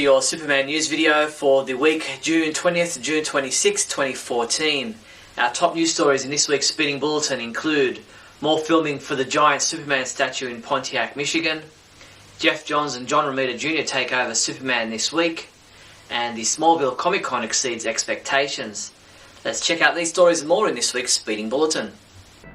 your Superman news video for the week June 20th to June 26th, 2014. Our top news stories in this week's Speeding Bulletin include more filming for the giant Superman statue in Pontiac, Michigan, Geoff Johns and John Romita Jr. take over Superman this week, and the Smallville Comic Con exceeds expectations. Let's check out these stories and more in this week's Speeding Bulletin.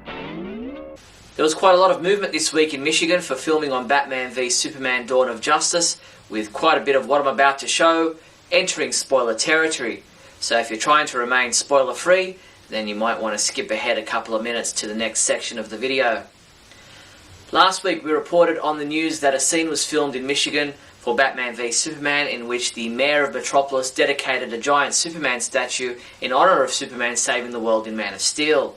There was quite a lot of movement this week in Michigan for filming on Batman v Superman Dawn of Justice, with quite a bit of what I'm about to show entering spoiler territory. So if you're trying to remain spoiler free, then you might want to skip ahead a couple of minutes to the next section of the video. Last week we reported on the news that a scene was filmed in Michigan for Batman v Superman in which the mayor of Metropolis dedicated a giant Superman statue in honour of Superman saving the world in Man of Steel.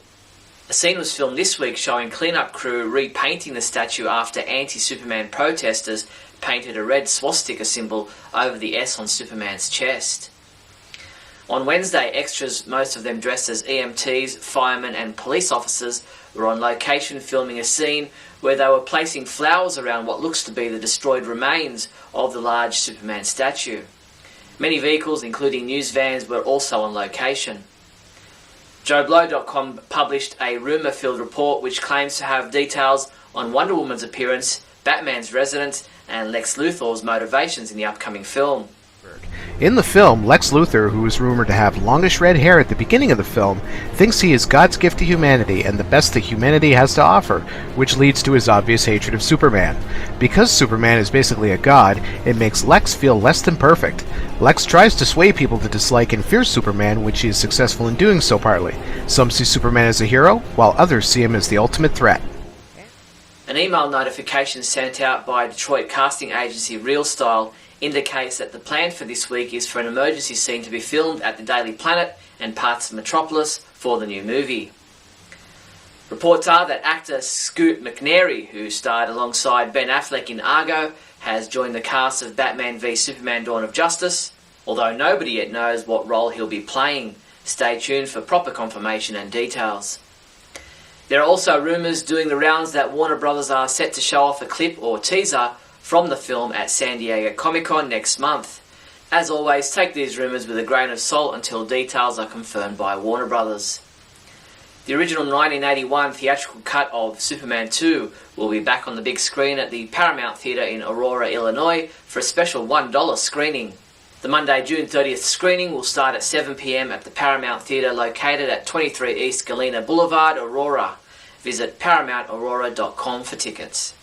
A scene was filmed this week showing cleanup crew repainting the statue after anti-Superman protesters painted a red swastika symbol over the S on Superman's chest. On Wednesday, extras, most of them dressed as EMTs, firemen and police officers, were on location filming a scene where they were placing flowers around what looks to be the destroyed remains of the large Superman statue. Many vehicles, including news vans, were also on location. JoeBlow.com published a rumour-filled report which claims to have details on Wonder Woman's appearance, Batman's residence, and Lex Luthor's motivations in the upcoming film. In the film, Lex Luthor, who is rumored to have longish red hair at the beginning of the film, thinks he is God's gift to humanity and the best that humanity has to offer, which leads to his obvious hatred of Superman. Because Superman is basically a god, it makes Lex feel less than perfect. Lex tries to sway people to dislike and fear Superman, which he is successful in doing so partly. Some see Superman as a hero, while others see him as the ultimate threat. An email notification sent out by Detroit casting agency Real Style indicates that the plan for this week is for an emergency scene to be filmed at the Daily Planet and parts of Metropolis for the new movie. Reports are that actor Scoot McNairy, who starred alongside Ben Affleck in Argo, has joined the cast of Batman v Superman Dawn of Justice, although nobody yet knows what role he'll be playing. Stay tuned for proper confirmation and details. There are also rumours doing the rounds that Warner Brothers are set to show off a clip or teaser from the film at San Diego Comic-Con next month. As always, take these rumours with a grain of salt until details are confirmed by Warner Brothers. The original 1981 theatrical cut of Superman 2 will be back on the big screen at the Paramount Theatre in Aurora, Illinois for a special $1 screening. The Monday, June 30th screening will start at 7 p.m. at the Paramount Theatre located at 23 East Galena Boulevard, Aurora. Visit ParamountAurora.com for tickets.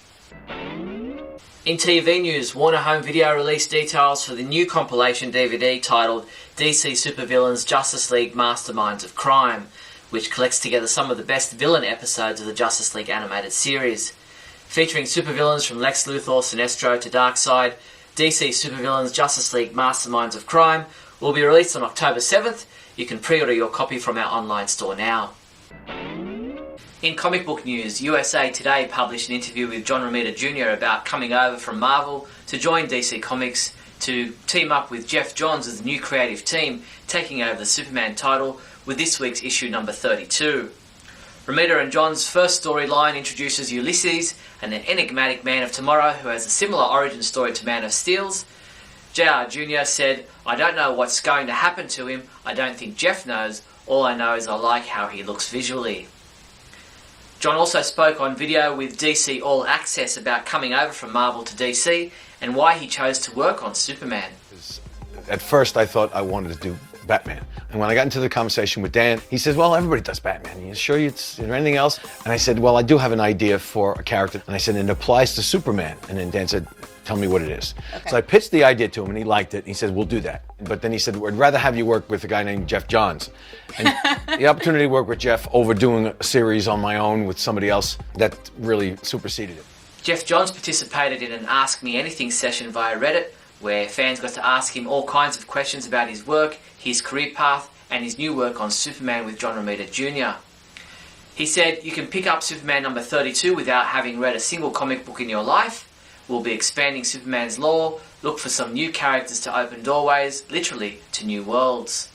In TV news, Warner Home Video released details for the new compilation DVD titled DC Supervillains Justice League Masterminds of Crime, which collects together some of the best villain episodes of the Justice League animated series. Featuring supervillains from Lex Luthor, Sinestro to Darkseid, DC Supervillains Justice League Masterminds of Crime will be released on October 7th. You can pre-order your copy from our online store now. In comic book news, USA Today published an interview with John Romita Jr. about coming over from Marvel to join DC Comics to team up with Geoff Johns as the new creative team, taking over the Superman title with this week's issue number 32. Romita and Johns' first storyline introduces Ulysses, an enigmatic man of tomorrow who has a similar origin story to Man of Steel's. JR Jr. said, "I don't know what's going to happen to him. I don't think Geoff knows. All I know is I like how he looks visually." John also spoke on video with DC All Access about coming over from Marvel to DC and why he chose to work on Superman. At first I thought I wanted to do Batman. And when I got into the conversation with Dan, he says, well, everybody does Batman. You sure is there anything else? And I said, well, I do have an idea for a character. And I said, it applies to Superman. And then Dan said, tell me what it is. Okay. So I pitched the idea to him and he liked it. He said, we'll do that. But then he said, I'd rather have you work with a guy named Geoff Johns. And the opportunity to work with Geoff over doing a series on my own with somebody else, that really superseded it. Geoff Johns participated in an Ask Me Anything session via Reddit, where fans got to ask him all kinds of questions about his work, his career path, and his new work on Superman with John Romita Jr. He said, you can pick up Superman number 32 without having read a single comic book in your life. We'll be expanding Superman's lore, look for some new characters to open doorways, literally to new worlds.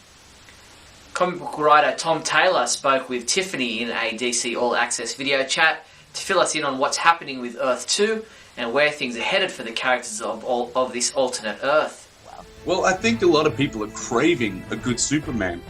Comic book writer Tom Taylor spoke with Tiffany in a DC All Access video chat to fill us in on what's happening with Earth 2 and where things are headed for the characters of this alternate Earth. Well, Well, I think a lot of people are craving a good Superman.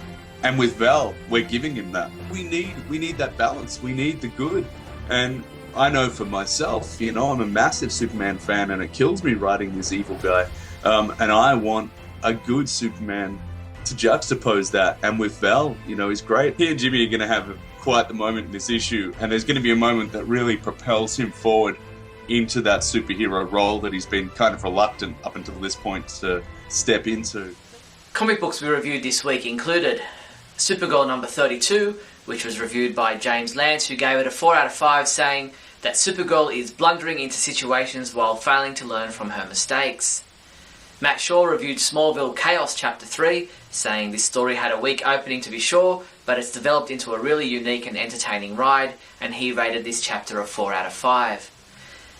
And with Val, we're giving him that. We need that balance. We need the good. And I know for myself, I'm a massive Superman fan, and it kills me writing this evil guy. And I want a good Superman to juxtapose that. And with Val, he's great. He and Jimmy are going to have quite the moment in this issue. And there's going to be a moment that really propels him forward into that superhero role that he's been kind of reluctant up until this point to step into. Comic books we reviewed this week included Supergirl number 32, which was reviewed by James Lance, who gave it a 4 out of 5, saying that Supergirl is blundering into situations while failing to learn from her mistakes. Matt Shaw reviewed Smallville Chaos Chapter 3, saying this story had a weak opening to be sure, but it's developed into a really unique and entertaining ride, and he rated this chapter a 4 out of 5.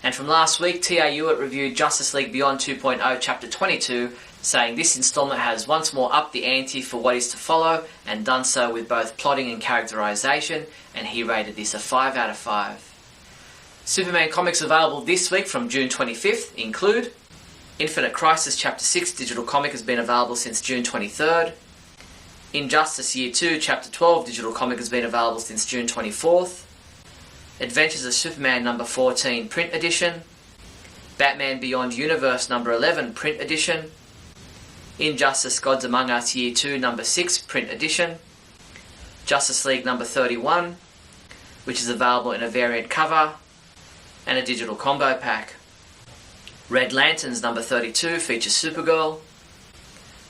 And from last week, T.A. Hewitt reviewed Justice League Beyond 2.0 Chapter 22, saying this installment has once more upped the ante for what is to follow, and done so with both plotting and characterization, and he rated this a 5 out of 5. Superman comics available this week from June 25th include Infinite Crisis Chapter 6 digital comic has been available since June 23rd. Injustice Year 2 Chapter 12 digital comic has been available since June 24th. Adventures of Superman number 14 print edition. Batman Beyond Universe number 11 print edition. Injustice Gods Among Us Year 2 number 6 print edition. Justice League number 31, which is available in a variant cover and a digital combo pack. Red Lanterns number 32 features Supergirl.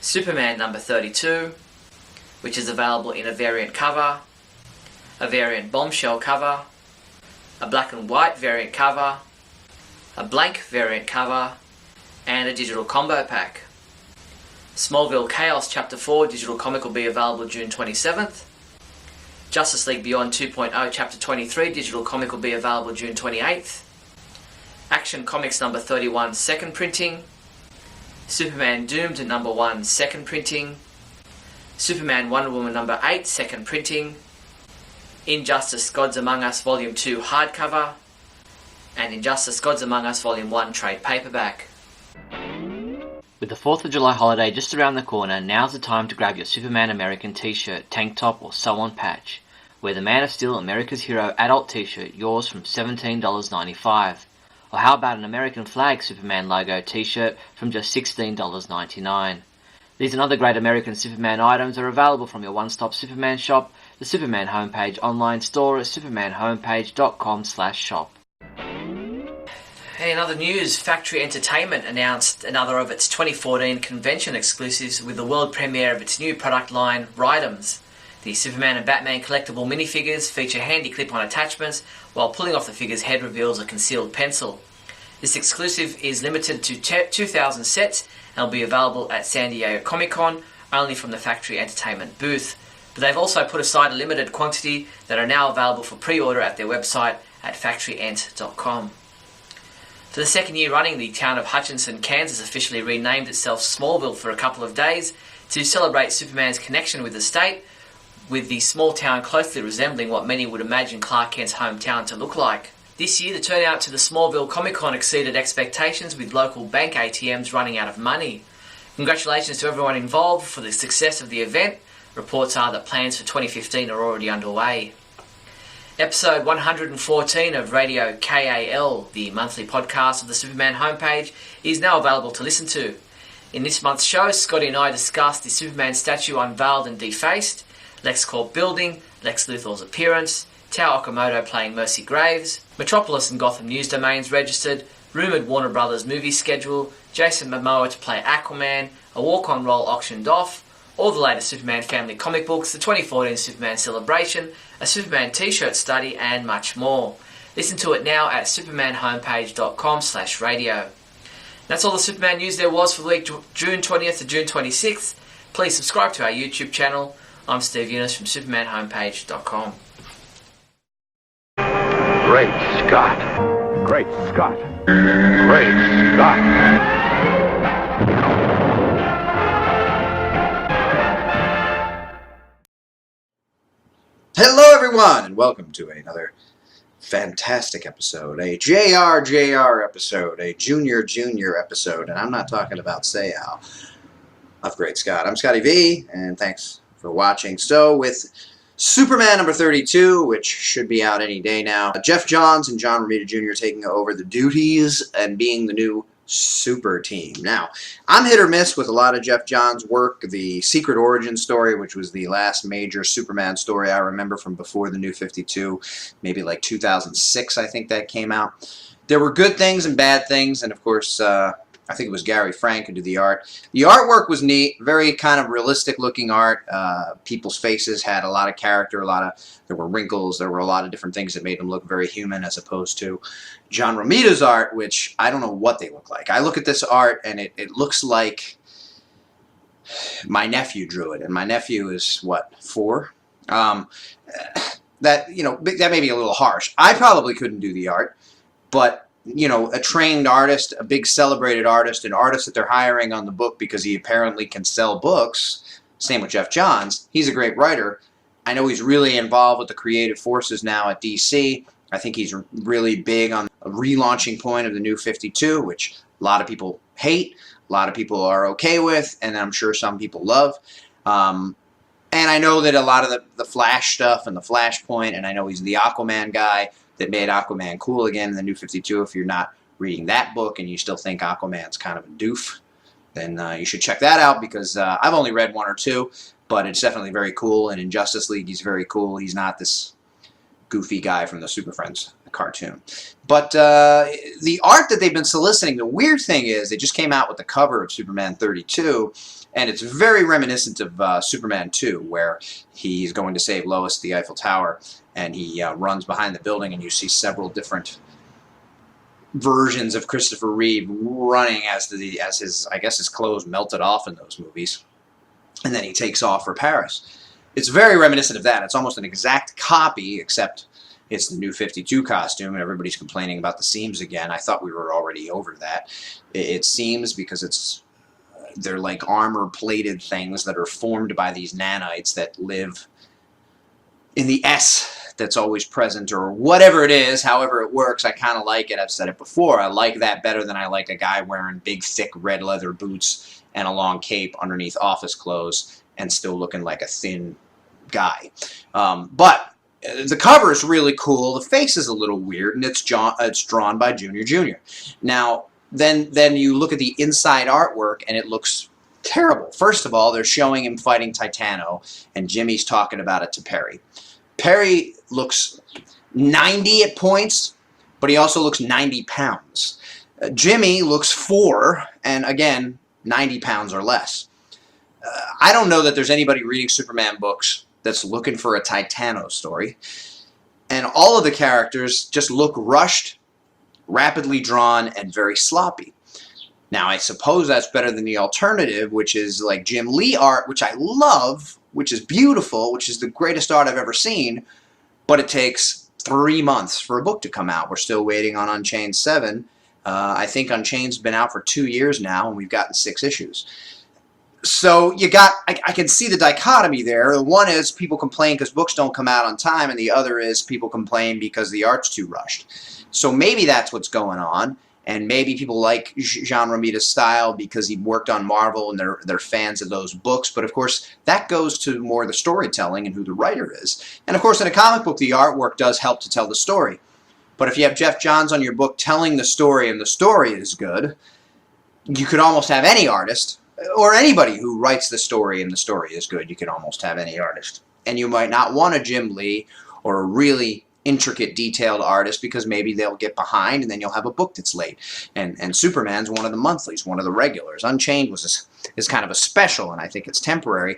Superman number 32, which is available in a variant cover, a variant bombshell cover, a black and white variant cover, a blank variant cover, and a digital combo pack. Smallville Chaos Chapter 4 digital comic will be available June 27th. Justice League Beyond 2.0 Chapter 23 digital comic will be available June 28th. Action Comics number 31 second printing. Superman Doomed number 1 second printing. Superman Wonder Woman number 8 second printing. Injustice Gods Among Us Volume 2 hardcover. And Injustice Gods Among Us Volume 1 trade paperback. With the 4th of July holiday just around the corner, now's the time to grab your Superman American t-shirt, tank top or sew-on patch. Wear the Man of Steel America's Hero adult t-shirt, yours from $17.95. Or how about an American flag Superman logo t-shirt from just $16.99. These and other great American Superman items are available from your one-stop Superman shop, the Superman homepage online store at supermanhomepage.com/shop. Hey, in other news, Factory Entertainment announced another of its 2014 convention exclusives with the world premiere of its new product line, Rhytums. The Superman and Batman collectible minifigures feature handy clip-on attachments, while pulling off the figure's head reveals a concealed pencil. This exclusive is limited to 2,000 sets and will be available at San Diego Comic-Con, only from the Factory Entertainment booth. But they've also put aside a limited quantity that are now available for pre-order at their website at factoryent.com. For the second year running, the town of Hutchinson, Kansas officially renamed itself Smallville for a couple of days to celebrate Superman's connection with the state, with the small town closely resembling what many would imagine Clark Kent's hometown to look like. This year, the turnout to the Smallville Comic-Con exceeded expectations, with local bank ATMs running out of money. Congratulations to everyone involved for the success of the event. Reports are that plans for 2015 are already underway. Episode 114 of Radio KAL, the monthly podcast of the Superman homepage, is now available to listen to. In this month's show, Scotty and I discussed the Superman statue unveiled and defaced, LexCorp building, Lex Luthor's appearance, Tao Okamoto playing Mercy Graves, Metropolis and Gotham news domains registered, rumoured Warner Brothers movie schedule, Jason Momoa to play Aquaman, a walk-on role auctioned off, all the latest Superman family comic books, the 2014 Superman celebration, a Superman t-shirt study, and much more. Listen to it now at supermanhomepage.com/radio. That's all the Superman news there was for the week June 20th to June 26th. Please subscribe to our YouTube channel. I'm Steve Younis from supermanhomepage.com. Great Scott! Great Scott! Great Scott! Hello, everyone, and welcome to another fantastic episode, a JR episode, a Junior episode, and I'm not talking about Seau. of Great Scott. I'm Scotty V, and thanks for watching. So with Superman number 32, which should be out any day now, Geoff Johns and John Romita Jr. taking over the duties and being the new super team. Now, I'm hit or miss with a lot of Geoff Johns' work. The Secret Origin story, which was the last major Superman story I remember from before the New 52, maybe like 2006, I think that came out. There were good things and bad things, and of course, I think it was Gary Frank who did the art. The artwork was neat, very kind of realistic looking art. People's faces had a lot of character, there were wrinkles, there were a lot of different things that made them look very human, as opposed to John Romita's art, which I don't know what they look like. I look at this art and it looks like my nephew drew it, and my nephew is, what, 4? That may be a little harsh. I probably couldn't do the art, but a trained artist, a big celebrated artist, an artist that they're hiring on the book because he apparently can sell books. Same with Geoff Johns. He's a great writer. I know he's really involved with the creative forces now at DC. I think he's really big on a relaunching point of the New 52, which a lot of people hate, a lot of people are okay with, and I'm sure some people love. And I know that a lot of the Flash stuff and the Flashpoint, and I know he's the Aquaman guy that made Aquaman cool again in the New 52. If you're not reading that book and you still think Aquaman's kind of a doof, then you should check that out, because I've only read 1 or 2, but it's definitely very cool, and in Justice League he's very cool. He's not this goofy guy from the Super Friends cartoon. But the art that they've been soliciting, the weird thing is they just came out with the cover of Superman 32, and it's very reminiscent of Superman 2, where he's going to save Lois at the Eiffel Tower, and he runs behind the building, and you see several different versions of Christopher Reeve running as his, I guess, his clothes melted off in those movies, and then he takes off for Paris. It's very reminiscent of that. It's almost an exact copy, except it's the New 52 costume, and everybody's complaining about the seams again. I thought we were already over that. It seems because they're like armor-plated things that are formed by these nanites that live in the S that's always present, or whatever it is, however it works. I kind of like it. I've said it before. I like that better than I like a guy wearing big, thick red leather boots and a long cape underneath office clothes and still looking like a thin guy. But the cover is really cool. The face is a little weird, and it's drawn by Junior Jr. Now, then you look at the inside artwork, and it looks terrible. First of all, they're showing him fighting Titano, and Jimmy's talking about it to Perry. Perry looks 90 at points, but he also looks 90 pounds. Jimmy looks 4, and again, 90 pounds or less. I don't know that there's anybody reading Superman books that's looking for a Titano story. And all of the characters just look rushed, rapidly drawn, and very sloppy. Now, I suppose that's better than the alternative, which is like Jim Lee art, which I love, which is beautiful, which is the greatest art I've ever seen, but it takes 3 months for a book to come out. We're still waiting on Unchained 7. I think Unchained's been out for 2 years now, and we've gotten 6 issues. So I can see the dichotomy there. The one is people complain because books don't come out on time, and the other is people complain because the art's too rushed. So maybe that's what's going on, and maybe people like John Romita's style because he worked on Marvel and they're fans of those books. But of course, that goes to more the storytelling and who the writer is. And of course, in a comic book, the artwork does help to tell the story. But if you have Geoff Johns on your book telling the story and the story is good, you could almost have any artist, or anybody who writes the story and the story is good. You can almost have any artist. And you might not want a Jim Lee or a really intricate, detailed artist, because maybe they'll get behind and then you'll have a book that's late. And Superman's one of the monthlies, one of the regulars. Unchained is kind of a special, and I think it's temporary,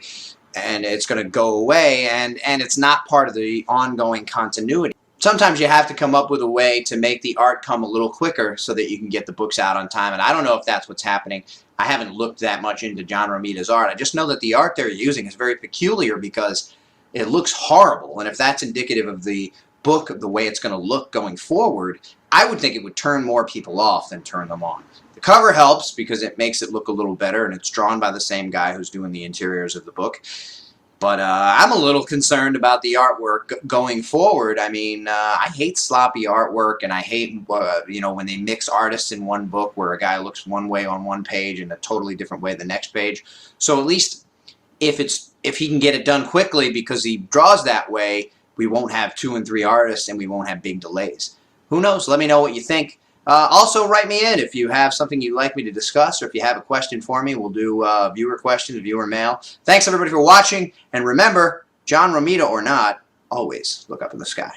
and it's going to go away, and it's not part of the ongoing continuity. Sometimes you have to come up with a way to make the art come a little quicker so that you can get the books out on time, and I don't know if that's what's happening. I haven't looked that much into John Romita's art. I just know that the art they're using is very peculiar because it looks horrible, and if that's indicative of the book, of the way it's going to look going forward, I would think it would turn more people off than turn them on. The cover helps because it makes it look a little better, and it's drawn by the same guy who's doing the interiors of the book. But I'm a little concerned about the artwork going forward. I mean, I hate sloppy artwork, and I hate, when they mix artists in one book where a guy looks one way on one page and a totally different way the next page. So at least if he can get it done quickly because he draws that way, we won't have 2 and 3 artists and we won't have big delays. Who knows? Let me know what you think. Also, write me in if you have something you'd like me to discuss, or if you have a question for me. We'll do viewer questions, viewer mail. Thanks, everybody, for watching. And remember, John Romita or not, always look up in the sky.